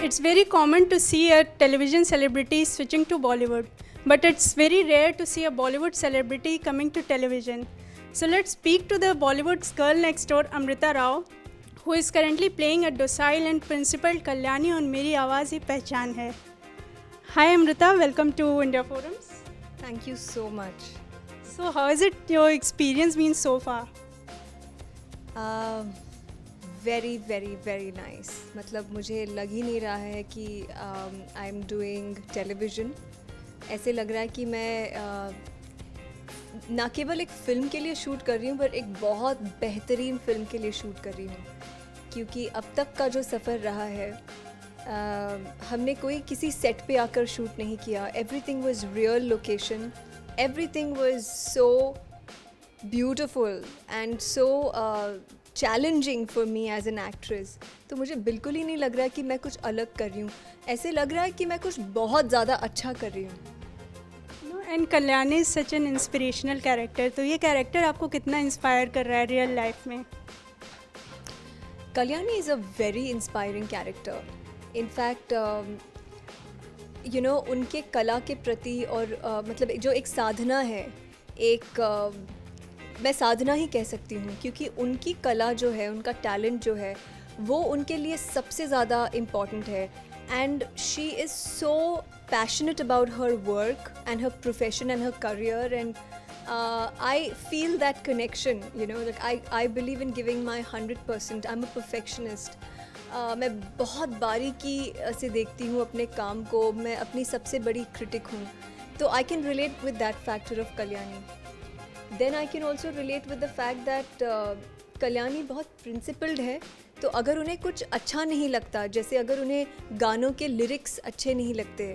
It's very common to see a television celebrity switching to Bollywood, but it's very rare to see a Bollywood celebrity coming to television. So let's speak to the Bollywood's girl next door, Amrita Rao, who is currently playing a docile and principled Kalyani on Meri Awaaz Hi Pehchan Hai. Hi Amrita, welcome to India Forums. Thank you so much. So how has your experience been so far? Very very very nice. मतलब मुझे लग ही नहीं रहा है कि I am doing television. ऐसे लग रहा है कि मैं ना केवल एक फ़िल्म के लिए शूट कर रही हूँ पर एक बहुत बेहतरीन फ़िल्म के लिए शूट कर रही हूँ. क्योंकि अब तक का जो सफ़र रहा है हमने कोई किसी सेट पे आकर शूट नहीं किया. Everything was real location. Everything was so beautiful and so challenging for me as an actress. तो मुझे बिल्कुल ही नहीं लग रहा है कि मैं कुछ अलग कर रही हूँ. ऐसे लग रहा है कि मैं कुछ बहुत ज़्यादा अच्छा कर रही हूँ. And Kalyani is such an inspirational character. तो ये कैरेक्टर आपको कितना इंस्पायर कर रहा है रियल लाइफ में? Kalyani is a very inspiring character. In fact you know उनके कला के प्रति और मतलब जो एक साधना है, एक मैं साधना ही कह सकती हूँ क्योंकि उनकी कला जो है, उनका टैलेंट जो है वो उनके लिए सबसे ज़्यादा इम्पॉर्टेंट है. And she is so passionate about her work and her profession and her career. And I feel that connection, you know, like I believe in giving my 100%. I am a perfectionist. मैं बहुत बारीकी से देखती हूँ अपने काम को. मैं अपनी सबसे बड़ी क्रिटिक हूँ. तो I can relate with that factor of Kalyani. Then I can also relate with the fact that Kalyani बहुत प्रिंसिपल्ड है. तो अगर उन्हें कुछ अच्छा नहीं लगता, जैसे अगर उन्हें गानों के लिरिक्स अच्छे नहीं लगते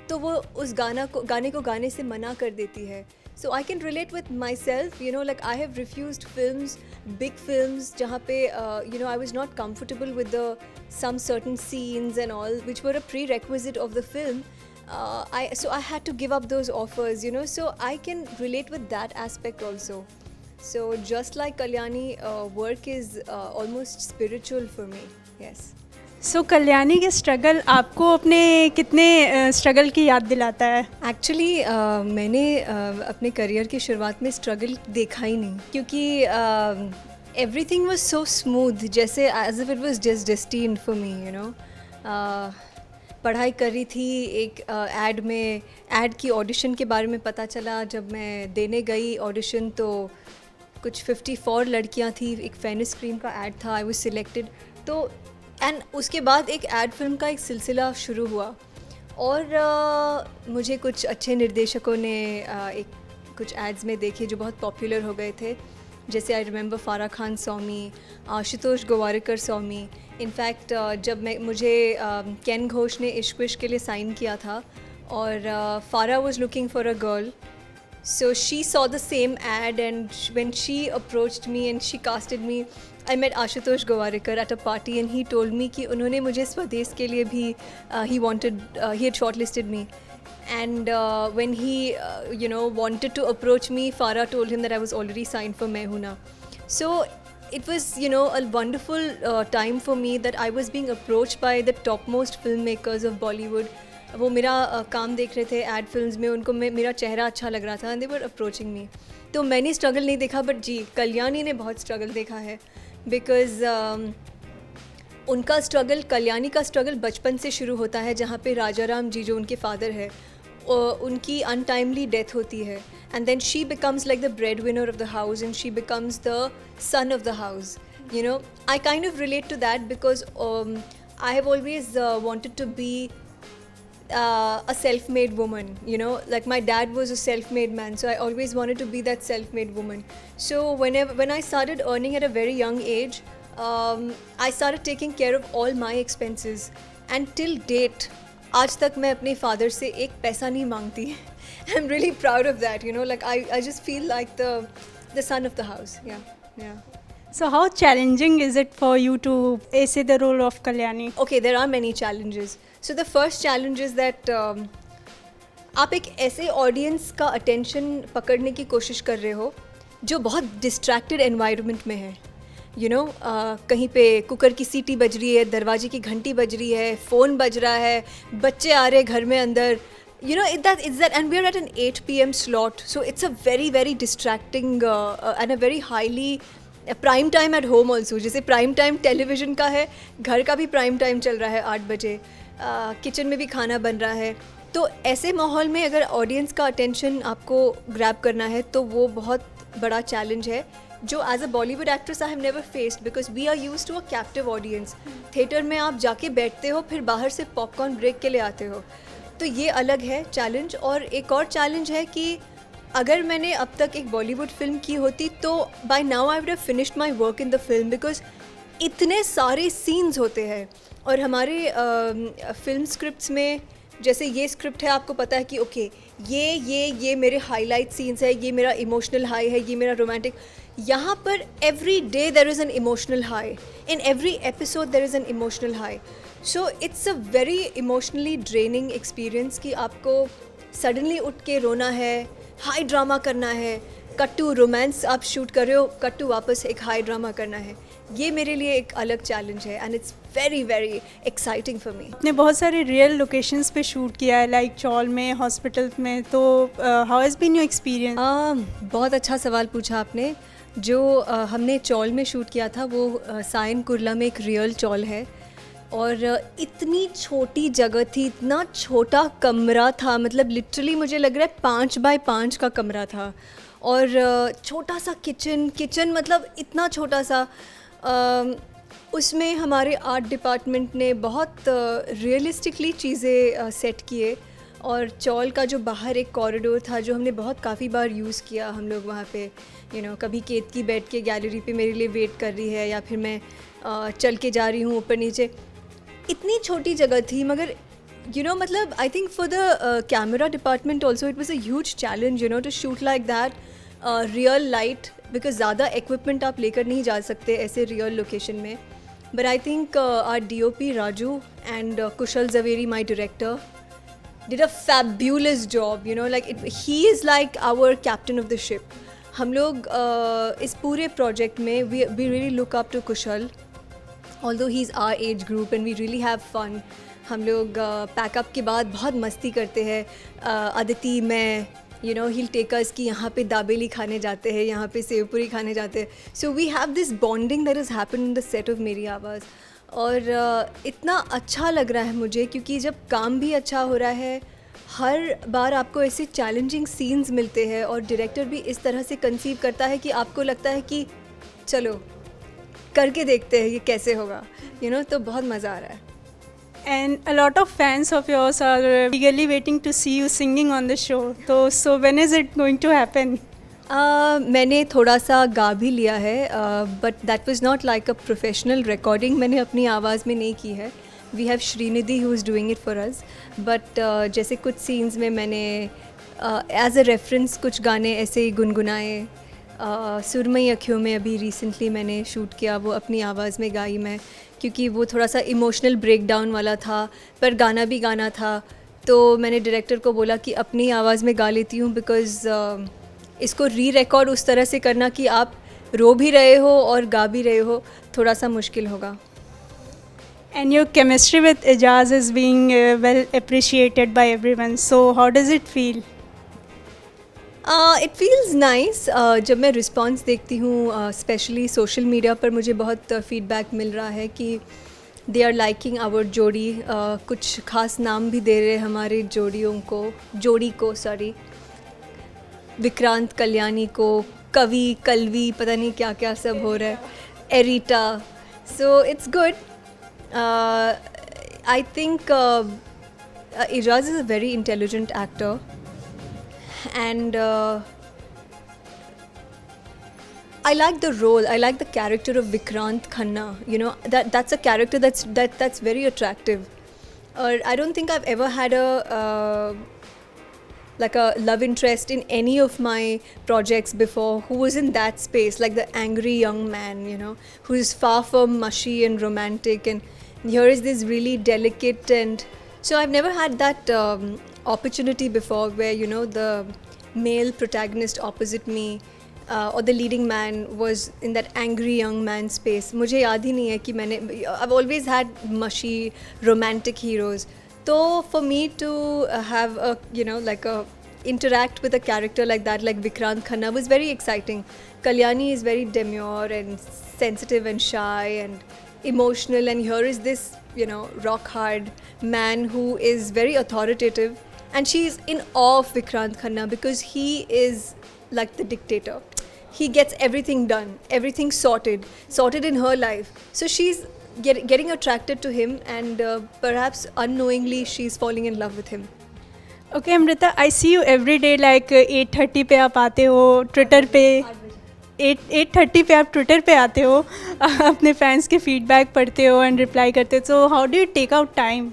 तो वो उस गाने को गाने से मना कर देती है. So I can relate with myself, you know, like I have refused films, big films, जहाँ पे you know I was not comfortable with some certain scenes and all, which were a prerequisite of the film. So I had to give up those offers, you know. So I can relate with that aspect also. So just like Kalyani, work is almost spiritual for me. Yes. सो कल्याणी के struggle आपको अपने कितने struggle की याद दिलाता है? Actually मैंने अपने करियर की शुरुआत में स्ट्रगल देखा ही नहीं क्योंकि एवरीथिंग वाज सो स्मूथ, जैसे as if it was just destined for me, you know. पढ़ाई कर रही थी, एक ऐड की ऑडिशन के बारे में पता चला. जब मैं देने गई ऑडिशन तो कुछ 54 लड़कियां थी. एक फेनिस क्रीम का ऐड था. I was selected. तो एंड उसके बाद एक ऐड फिल्म का एक सिलसिला शुरू हुआ और मुझे कुछ अच्छे निर्देशकों ने कुछ एड्स में देखे जो बहुत पॉपुलर हो गए थे. जैसे आई रिमेंबर फारा Khan saw me, Ashutosh Gowariker saw me. In fact जब मुझे केन घोष ने इश्क विश्क के लिए साइन किया था और फारा was looking for a girl. So she saw the same ad and when she approached me and she casted me, I met Ashutosh Gowarikar at a party and he told me कि उन्होंने मुझे स्वदेश के लिए भी he had shortlisted me. And when he you know wanted to approach me, Farah told him that I was already signed for मैं हूं ना. So it was, you know, a wonderful time for me that I was being approached by the topmost filmmakers of Bollywood. वो मेरा काम देख रहे थे ad films में, उनको मेरा चेहरा अच्छा लग रहा था and they were approaching me. तो मैंने स्ट्रगल नहीं देखा बट जी कल्याणी ने बहुत स्ट्रगल देखा है. बिकॉज उनका स्ट्रगल, कल्याणी का स्ट्रगल बचपन से शुरू होता है जहाँ पे राजा राम जी जो उनके फादर है उनकी अनटाइमली डेथ होती है. And then she becomes like the bread winner of the house and she becomes the son of the house. You know, I kind of relate to that because I have always wanted to be a self-made woman, you know, like my dad was a self-made man, so I always wanted to be that self-made woman. So when I started earning at a very young age, I started taking care of all my expenses and till date आज तक मैं अपने father से एक पैसा नहीं मांगती. I'm really proud of that, you know, like I just feel like the son of the house. Yeah. So how challenging is it for you to ace the role of Kalyani? Okay, there are many challenges. So the first challenge is that आप एक ऐसे audience का attention पकड़ने की कोशिश कर रहे हो जो बहुत डिस्ट्रैक्टेड एनवायरनमेंट में है. कहीं पे कुकर की सीटी बज रही है, दरवाजे की घंटी बज रही है, फ़ोन बज रहा है, बच्चे आ रहे घर में अंदर, it's that, and we are at an 8 p.m. slot, so it's a very very distracting and a very highly prime time at home also. जैसे प्राइम टाइम टेलीविज़न का है, घर का भी प्राइम टाइम चल रहा है 8 बजे, किचन में भी खाना बन रहा है. तो ऐसे माहौल में अगर ऑडियंस का अटेंशन आपको ग्रैब करना है तो वो बहुत बड़ा चैलेंज है, जो as a Bollywood actress I have never faced, because we are used to a captive audience. Theatre में आप जाके बैठते हो, फिर बाहर से पॉपकॉर्न ब्रेक के लिए आते हो, तो ये अलग है चैलेंज. और एक और चैलेंज है कि अगर मैंने अब तक एक बॉलीवुड फिल्म की होती तो by now I would have finished my work in the film, because इतने सारे सीन्स होते हैं. और हमारे फिल्म स्क्रिप्ट्स में जैसे ये स्क्रिप्ट है, आपको पता है कि ओके ये मेरे हाईलाइट सीन्स है, ये मेरा इमोशनल हाई है, ये मेरा रोमांटिक. यहाँ पर every day there is an emotional high, in every episode there is an emotional high. So it's a very emotionally draining experience कि आपको सडनली उठ के रोना है, हाई ड्रामा करना है, कट टू रोमांस आप शूट कर रहे हो, कट टू वापस एक हाई ड्रामा करना है. ये मेरे लिए एक अलग चैलेंज है and it's very very exciting for me. आपने बहुत सारे रियल लोकेशंस पे शूट किया है, लाइक चौल में, हॉस्पिटल में, तो how has been your experience? बहुत अच्छा सवाल पूछा आपने. जो हमने चौल में शूट किया था वो सायन कुर्ला में एक रियल चौल है, और इतनी छोटी जगह थी, इतना छोटा कमरा था, मतलब लिटरली मुझे लग रहा है 5 बाय 5 का कमरा था, और छोटा सा किचन मतलब इतना छोटा सा. उसमें हमारे आर्ट डिपार्टमेंट ने बहुत रियलिस्टिकली चीज़ें सेट किए. और चौल का जो बाहर एक कॉरिडोर था जो हमने काफ़ी बार यूज़ किया हम लोग वहाँ पे, कभी केतकी बैठ के गैलरी पे मेरे लिए वेट कर रही है, या फिर मैं चल के जा रही हूँ ऊपर नीचे. इतनी छोटी जगह थी, मगर मतलब I think for the camera department also it was a huge challenge to shoot like that, real light, because ज़्यादा इक्विपमेंट आप लेकर नहीं जा सकते ऐसे रियल लोकेशन में. But I think our DOP Raju and Kushal Javeri, my director, did a fabulous job, like he is like our captain of the ship. हम लोग इस पूरे प्रोजेक्ट में we really look up to Kushal, although he's our age group and we really have fun. हम लोग pack up के बाद बहुत मस्ती करते हैं. अदिति, मैं he'll take us कि यहाँ पे दाबेली खाने जाते हैं, यहाँ पे सेवपुरी खाने जाते हैं. So we have this bonding that has happened in the set of मेरी आवाज़. और इतना अच्छा लग रहा है मुझे, क्योंकि जब काम भी अच्छा हो रहा है, हर बार आपको ऐसे चैलेंजिंग सीन्स मिलते हैं, और डायरेक्टर भी इस तरह से कंसीव करता है कि आपको लगता है कि चलो करके देखते हैं ये कैसे होगा, तो बहुत मज़ा आ रहा है. And a lot of fans of yours are eagerly waiting to see you singing on the show. So when is it going to happen? मैंने थोड़ा सा गा भी लिया है, but that was not like a professional recording. मैंने अपनी आवाज़ में नहीं की है. We have Shrinidhi who is doing it for us. But जैसे कुछ सीन्स में मैंने एज अ रेफरेंस कुछ गाने ऐसे ही गुनगुनाए. सुरमई अखियों में अभी रिसेंटली मैंने शूट किया, वो अपनी आवाज़ में गाई मैं, क्योंकि वो थोड़ा सा इमोशनल ब्रेकडाउन वाला था, पर गाना भी गाना था. तो मैंने डायरेक्टर को बोला कि अपनी आवाज़ में गा लेती हूँ, बिकॉज़ इसको री-रिकॉर्ड उस तरह से करना कि आप रो भी रहे हो और गा भी रहे हो, थोड़ा सा मुश्किल होगा. And your chemistry with Ijaz is being well appreciated by everyone. So how does it feel? It feels nice. जब मैं रिस्पॉन्स देखती हूँ, स्पेशली सोशल मीडिया पर मुझे बहुत फीडबैक मिल रहा है कि दे आर लाइकिंग आवर जोड़ी. कुछ खास नाम भी दे रहे हमारे जोड़ी को विक्रांत कल्याणी को, कवि कलवी, पता नहीं क्या क्या सब हो रहा है, एरिटा. So it's good. I think Ijaz is a very intelligent actor, and I like the role. I like the character of Vikrant Khanna. That's a character that's very attractive. Or I don't think I've ever had a like a love interest in any of my projects before who was in that space, like the angry young man, who is far from mushy and romantic, and here is this really delicate. And so I've never had that opportunity before where the male protagonist opposite me or the leading man was in that angry young man space. मुझे याद ही नहीं है कि मैंने I've always had mushy romantic heroes. So for me to have a like a interact with a character like that, like Vikrant Khanna, was very exciting. Kalyani is very demure and sensitive and shy and emotional, and here is this rock hard man who is very authoritative, and she's in awe of Vikrant Khanna because he is like the dictator. He gets everything done, everything sorted in her life. So she's getting attracted to him, and perhaps unknowingly she's falling in love with him. Okay, Amrita, I see you every day like 8:30 पे आप आते हो Twitter पे 8:30 पे आप Twitter पे आते हो अपने फैंस के फीडबैक पढ़ते हो एंड रिप्लाई करते हो. So how do you take out time?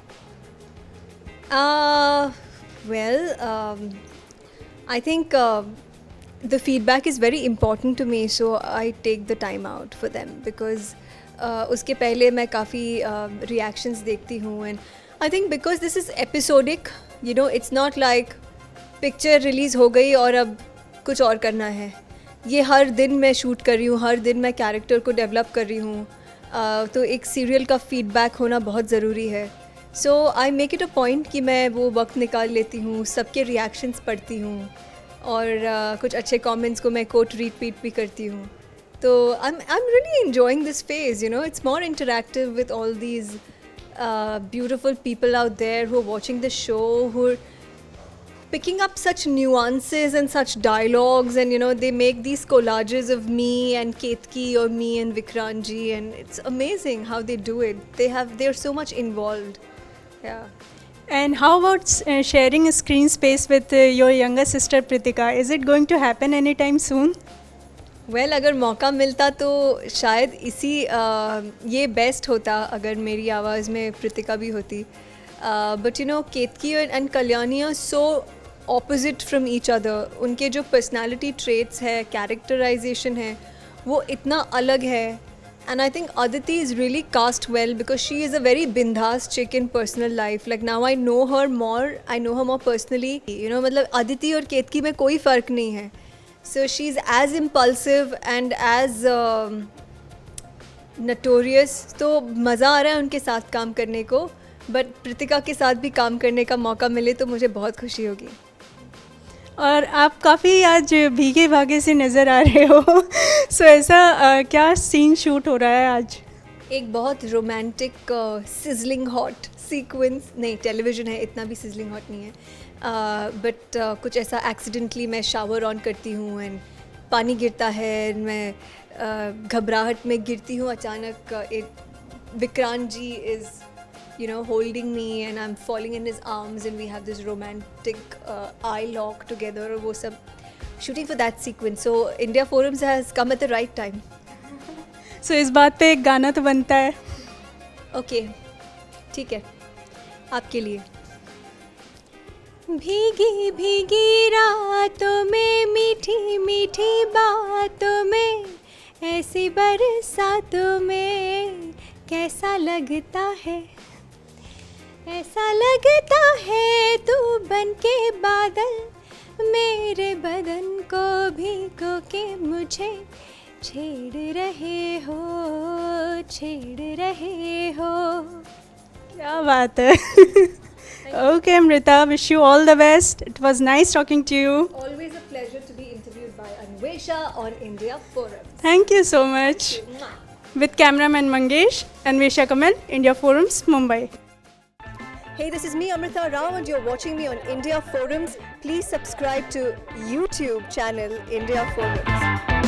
I think the feedback is very important to me, so I take the time out for them because उसके पहले मैं काफ़ी reactions देखती हूँ, and I think because this is episodic, it's not like picture release हो गई और अब कुछ और करना है. ये हर दिन मैं शूट कर रही हूँ, हर दिन मैं कैरेक्टर को डेवलप कर रही हूँ, तो एक सीरियल का फीडबैक होना बहुत ज़रूरी है. So I make it a point कि मैं वो वक्त निकाल लेती हूँ, सबके रिएक्शंस पढ़ती हूँ, और कुछ अच्छे कमेंट्स को मैं कोट रीट्वीट भी करती हूँ. तो I am really enjoying this phase. It's more interactive with all these beautiful people out there who are watching the show, who are picking up such nuances and such dialogues, and they make these collages of me and Ketki or me and Vikrant ji, and it's amazing how they do it. They're so much involved. Yeah. And how about sharing a screen space with your younger sister Pritika? Is it going to happen anytime soon? Well, अगर मौका मिलता तो शायद ये best होता अगर मेरी आवाज़ में प्रीतिका भी होती. But Ketaki and Kalyani are so opposite from each other. उनके जो पर्सनालिटी ट्रेट्स है, कैरेक्टराइजेशन है, वो इतना अलग है. And I think Aditi is really cast well because she is a very बिंदास chick in personal life. Like now I know her more personally. मतलब अदिति और केतकी में कोई फ़र्क नहीं है. So she's as impulsive and as notorious. तो मज़ा आ रहा है उनके साथ काम करने को, बट प्रीतिका के साथ भी काम करने का मौका मिले तो मुझे बहुत खुशी होगी. और आप काफ़ी आज भीगे भागे से नज़र आ रहे हो. सो ऐसा क्या सीन शूट हो रहा है आज? एक बहुत रोमांटिक सिजलिंग हॉट सीक्वेंस. नहीं, टेलीविज़न है, इतना भी सिजलिंग हॉट नहीं है. बट कुछ ऐसा एक्सीडेंटली मैं शावर ऑन करती हूँ एंड पानी गिरता है, मैं घबराहट में गिरती हूँ अचानक. Vikrant ji is holding me and I am falling in his arms and we have this romantic eye lock together, और वो सब shooting for that sequence. So India forums has come at the right time. So इस बात पे एक गाना तो बनता है. ओके, ठीक है, आपके लिए. भीगी भीगी रातों में, मीठी मीठी बातों में, ऐसी बरसातों में कैसा लगता है, ऐसा लगता है तू बन के बादल मेरे बदन को भिगो के मुझे छेड़ रहे हो, छेड़ रहे हो. क्या बात है. Okay, Amrita, wish you all the best. It was nice talking to you. Always a pleasure to be interviewed by Anvesha on India Forum. Thank you so much. With cameraman Mangesh, Anvesha Kamal, India Forums, Mumbai. Hey, this is me, Amrita Rao, and you're watching me on India Forums. Please subscribe to YouTube channel India Forums.